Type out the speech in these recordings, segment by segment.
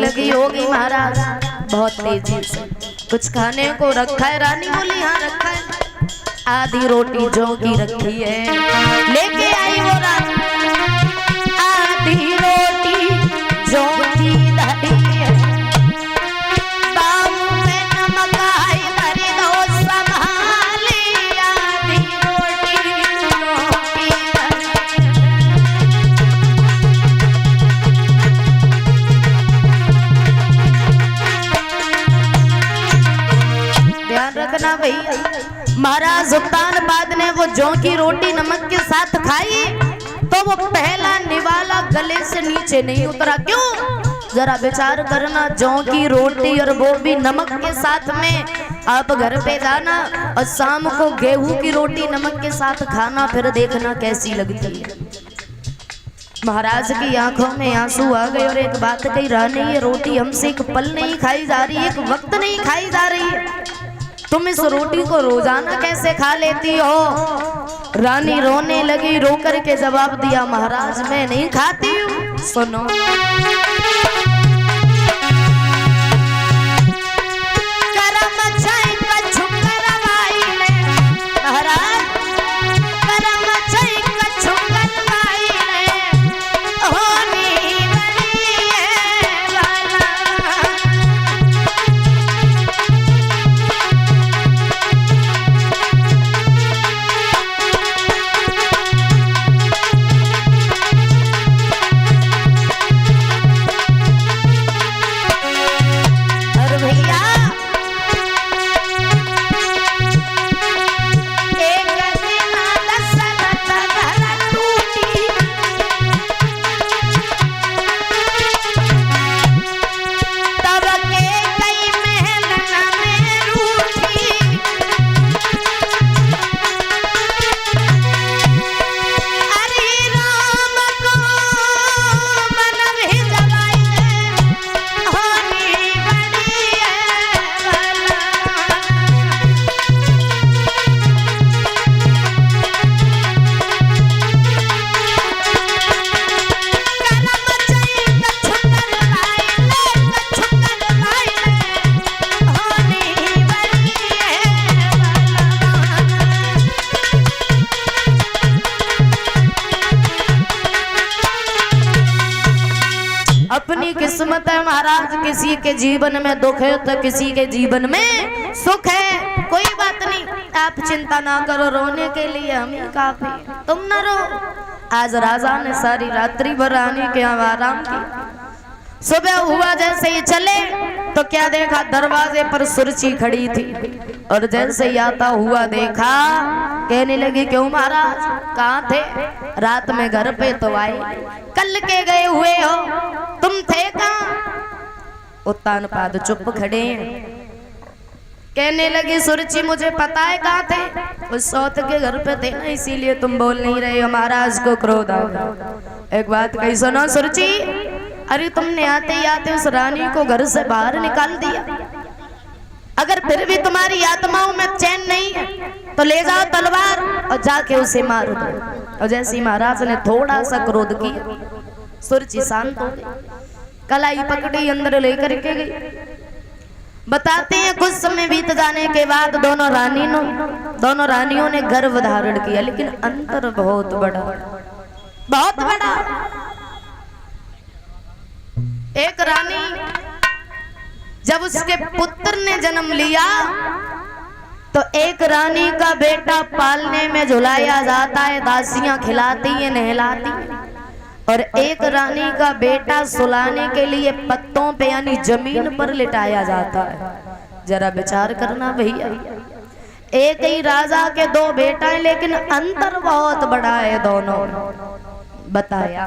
लगी होगी महाराज बहुत तेजी से। कुछ खाने को रखा है? रानी बोली हाँ रखा है। आधी रोटी जौ की रखी है, लेके आई वो रानी। आधी रोटी जौ की लाई है, बाबू में नमक आई धरी दो संभाली। आधी रोटी जौ की ध्यान रखना भैया। महाराज सुल्तानाबाद ने वो जौ की रोटी नमक के साथ खाई तो वो पहला निवाला गले से नीचे नहीं उतरा। क्यों? जरा विचार करना, जौ की रोटी और वो भी नमक के साथ में। आप घर पे जाना और शाम को गेहूं की रोटी नमक के साथ खाना, फिर देखना कैसी लगती है। महाराज की आंखों में आंसू आ गए और एक बात कही, रानी ये रोटी हमसे एक पल नहीं खाई जा रही, एक वक्त नहीं खाई जा रही है, तुम इस रोटी को रोजाना कैसे खा लेती हो? रानी रोने लगी, रो करके जवाब दिया, महाराज मैं नहीं खाती हूँ। सुनो अपनी किस्मत है महाराज, किसी के जीवन में दुख है तो किसी के जीवन में सुख है। कोई बात नहीं, आप चिंता ना करो, रोने के लिए हम ही काफी, तुम न रो। आज राजा ने सारी रात्रि भर रानी के आराम की। सुबह हुआ जैसे ही चले तो क्या देखा, दरवाजे पर सुरची खड़ी थी और जैसे ही आता हुआ देखा, कहने लगी क्यों महाराज कहाँ थे? रात में घर पे तो आए, कल के गए हुए हो, तुम थे कहाँ? उत्तानपाद चुप खड़े हैं। कहने लगी सुरची मुझे पता है कहाँ थे, उस सौत के घर पे थे ना, इसीलिए तुम बोल नहीं रहे हो। महाराज को क्रोध आ गया। एक बात कही सुनो सुरची, अरे तुमने आते ही आते उस रानी को घर से बाहर निकाल दिया, अगर फिर भी तुम्हारी आत्माओं में चैन नहीं है तो ले जाओ तलवार और जाके उसे मार दो। और जैसे ही महाराज ने थोड़ा सा क्रोध किया, सुरची शांत हो गई, कलाई पकड़ी अंदर लेकर के गई। बताते हैं कुछ समय बीत जाने के बाद दोनों रानियों ने गर्भ धारण किया, लेकिन अंतर बहुत बड़ा, बहुत बड़ा। एक रानी जब उसके पुत्र ने जन्म लिया तो एक रानी का बेटा पालने में झुलाया जाता है, दासियां खिलाती हैं नहलाती हैं, और एक रानी का बेटा सुलाने के लिए पत्तों पे यानी जमीन पर लिटाया जाता है। जरा विचार करना भैया, एक ही राजा के दो बेटा हैं लेकिन अंतर बहुत बड़ा है दोनों। बताया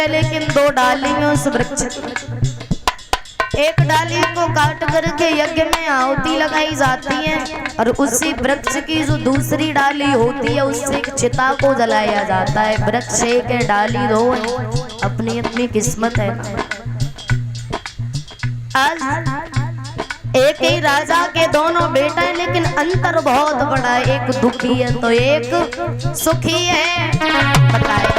है लेकिन दो डाली हैं उस वृक्ष की। एक डाली को काट करके यज्ञ में आहुति लगाई जाती है और उसी वृक्ष की जो दूसरी डाली होती है उससे एक चिता को जलाया जाता है। वृक्ष एक है, डाली दो है, अपनी अपनी किस्मत है। आज एक ही राजा के दोनों बेटा है लेकिन अंतर बहुत बड़ा है। एक दुखी है तो एक सुखी है। बताए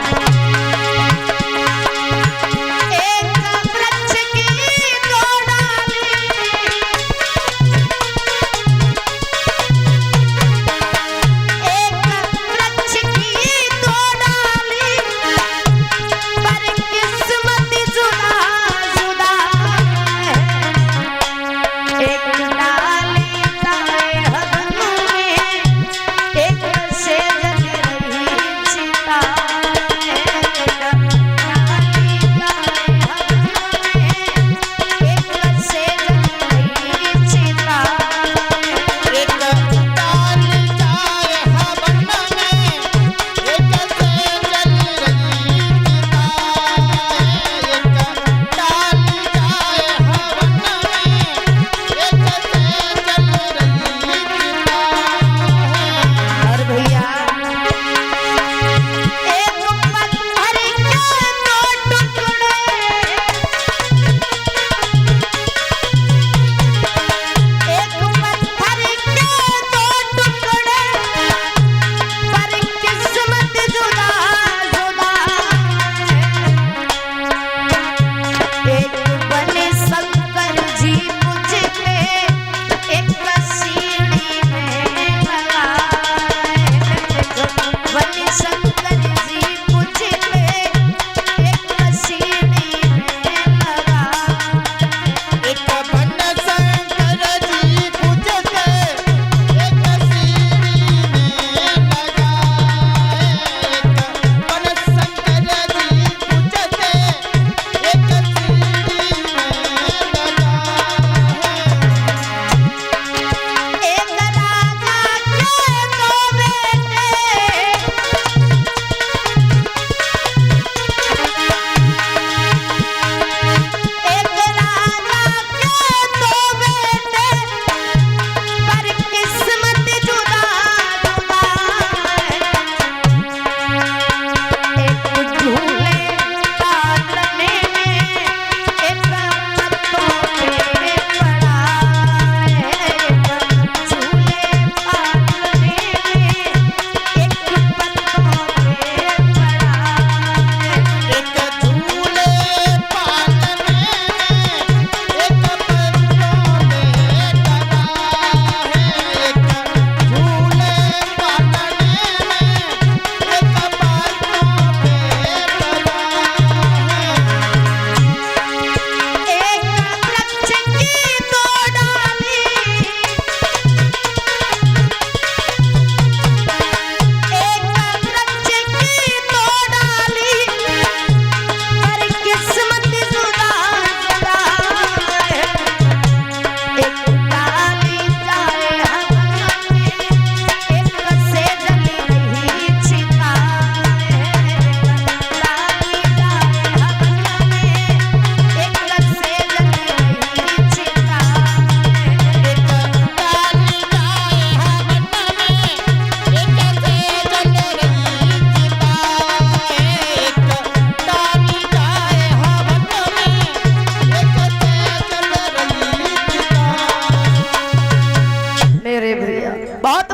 बहुत